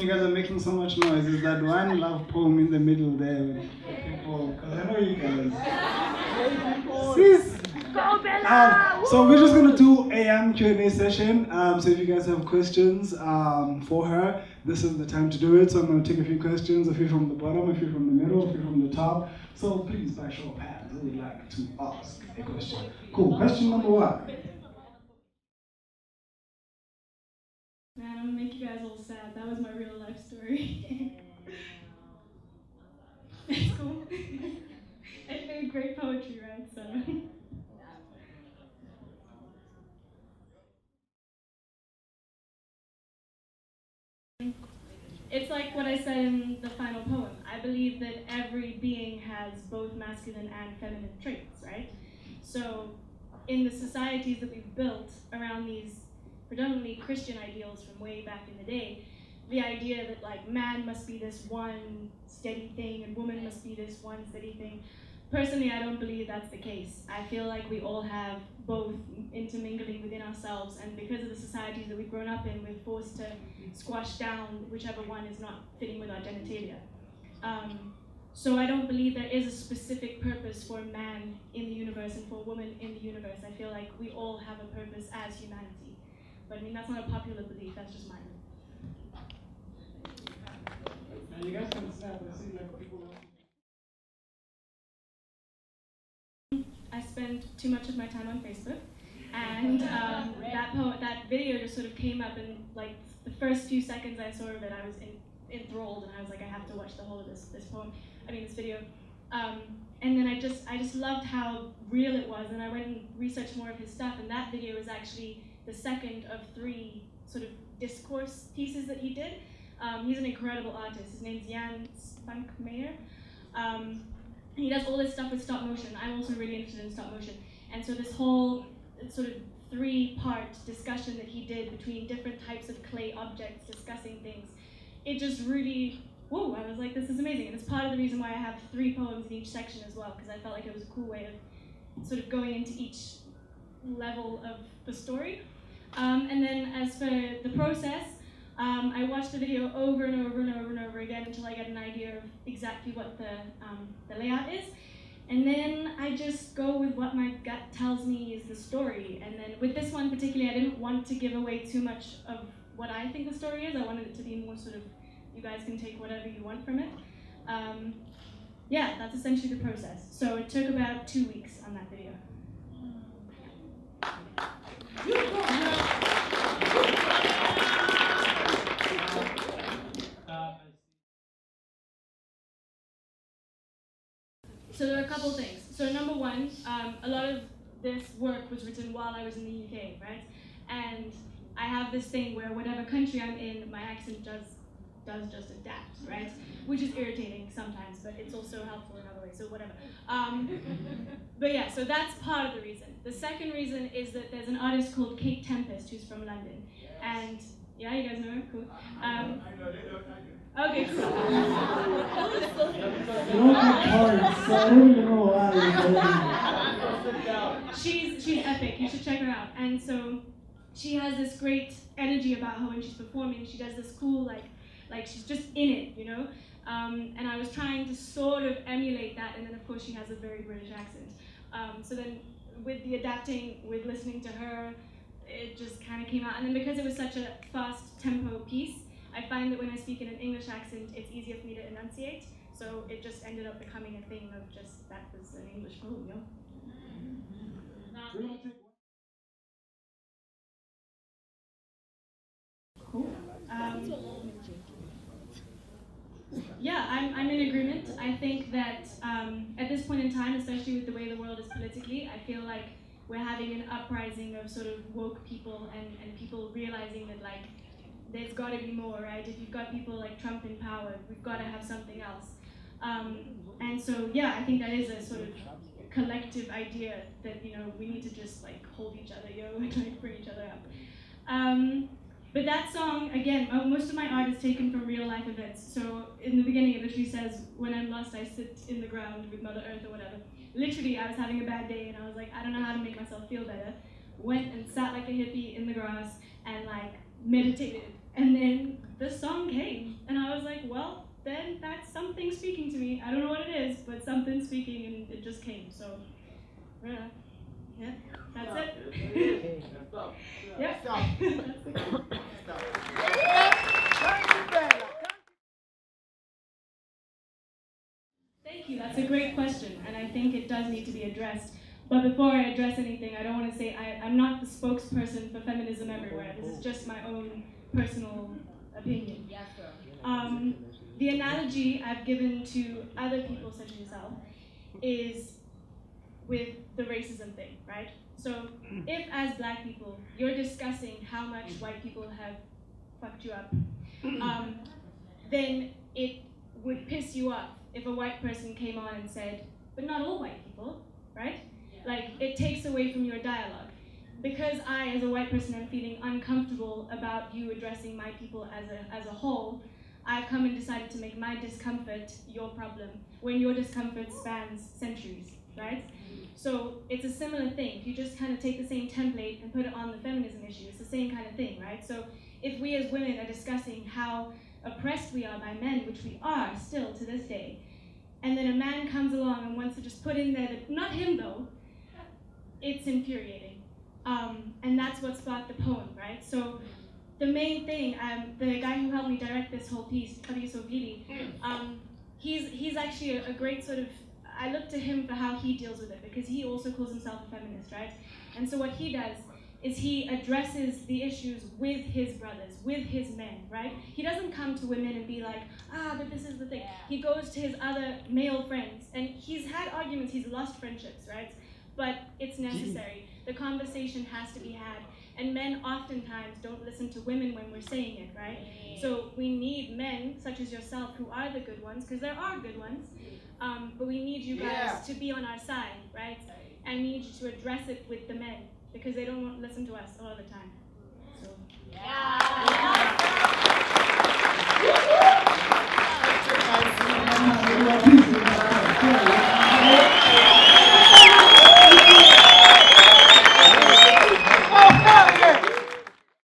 you guys are making so much noise is that one love poem in the middle there with people, because I know you guys. Sis! Go Bella! So we're just gonna do a Q&A session. So if you guys have questions for her, this is the time to do it. So I'm gonna take a few questions, a few from the bottom, a few from the middle, a few from the top. So please, by show of hands, who would like to ask a question? Cool. Question number 1. Man, I'm gonna make you guys all sad. That was my real life story. It's cool. I made great poetry, right? So. It's like what I said in the final poem. I believe that every being has both masculine and feminine traits, right? So in the societies that we've built around these predominantly Christian ideals from way back in the day, the idea that like man must be this one steady thing and woman must be this one steady thing. Personally, I don't believe that's the case. I feel like we all have both intermingling within ourselves, and because of the societies that we've grown up in, we're forced to squash down whichever one is not fitting with our genitalia. So I don't believe there is a specific purpose for a man in the universe and for a woman in the universe. I feel like we all have a purpose as humanity. But I mean, that's not a popular belief, that's just mine. Now you guys can snap and see like people. I spend too much of my time on Facebook, and that video just sort of came up, and like the first few seconds I saw of it, I was enthralled, and I was like, I have to watch the whole of this video. And then I just loved how real it was, and I went and researched more of his stuff, and that video was actually the second of 3 sort of discourse pieces that he did. He's an incredible artist. His name's Jan Spankmeyer. He does all this stuff with stop motion. I'm also really interested in stop motion. And so this whole sort of 3-part discussion that he did between different types of clay objects discussing things, it just really, whoa, I was like, this is amazing. And it's part of the reason why I have 3 poems in each section as well, because I felt like it was a cool way of sort of going into each level of the story. And then as for the process, I watched the video over and over and over and over again until I get an idea of exactly what the layout is. And then I just go with what my gut tells me is the story. And then with this one particularly, I didn't want to give away too much of what I think the story is. I wanted it to be more sort of, you guys can take whatever you want from it. Yeah, that's essentially the process. So it took about 2 weeks on that video. So there are a couple things. So number one, a lot of this work was written while I was in the UK, right? And I have this thing where whatever country I'm in, my accent does just adapt, right? Which is irritating sometimes, but it's also helpful in other ways, so whatever. But yeah, so that's part of the reason. The second reason is that there's an artist called Kate Tempest who's from London. And yeah, you guys know her? Cool. Okay, cool. She's epic, you should check her out. And so she has this great energy about her when she's performing. She does this cool, like she's just in it, you know? And I was trying to sort of emulate that, and then of course she has a very British accent. So then with the adapting, with listening to her, it just kind of came out. And then because it was such a fast tempo piece, I find that when I speak in an English accent, it's easier for me to enunciate. So it just ended up becoming a thing of just, that was an English poem, you know? Cool. Yeah, I'm in agreement. I think that at this point in time, especially with the way the world is politically, I feel like we're having an uprising of sort of woke people and people realizing that like there's got to be more, right? If you've got people like Trump in power, we've got to have something else. And so yeah, I think that is a sort of collective idea that, you know, we need to just like hold each other, you know, and like bring each other up. But that song, again, most of my art is taken from real life events. So in the beginning, it literally says, when I'm lost, I sit in the ground with Mother Earth or whatever. Literally, I was having a bad day and I was like, I don't know how to make myself feel better. Went and sat like a hippie in the grass and like meditated And then the song came, and I was like, well, then that's something speaking to me. I don't know what it is, but something speaking, and it just came. So, yeah, that's it. Yeah. Thank you. That's a great question, and I think it does need to be addressed. But before I address anything, I don't want to say I'm not the spokesperson for feminism everywhere. This is just my own personal opinion. The analogy I've given to other people such as yourself is with the racism thing, right? So if as black people, you're discussing how much white people have fucked you up, then it would piss you off if a white person came on and said, but not all white people, right? Like, it takes away from your dialogue. Because I, as a white person, am feeling uncomfortable about you addressing my people as a whole, I've come and decided to make my discomfort your problem, when your discomfort spans centuries, right? So it's a similar thing. If you just kind of take the same template and put it on the feminism issue, it's the same kind of thing, right? So if we as women are discussing how oppressed we are by men, which we are still to this day, and then a man comes along and wants to just put in there that, not him though, it's infuriating. And that's what sparked the poem, right? So the main thing, the guy who helped me direct this whole piece, he's actually a great sort of, I look to him for how he deals with it, because he also calls himself a feminist, right? And so what he does is he addresses the issues with his brothers, with his men, right? He doesn't come to women and be like, but this is the thing. He goes to his other male friends, and he's had arguments, he's lost friendships, right? But it's necessary. The conversation has to be had. And men oftentimes don't listen to women when we're saying it, right? So we need men, such as yourself, who are the good ones, because there are good ones, but we need you guys to be on our side, right? And we need you to address it with the men, because they don't listen to us all the time. So.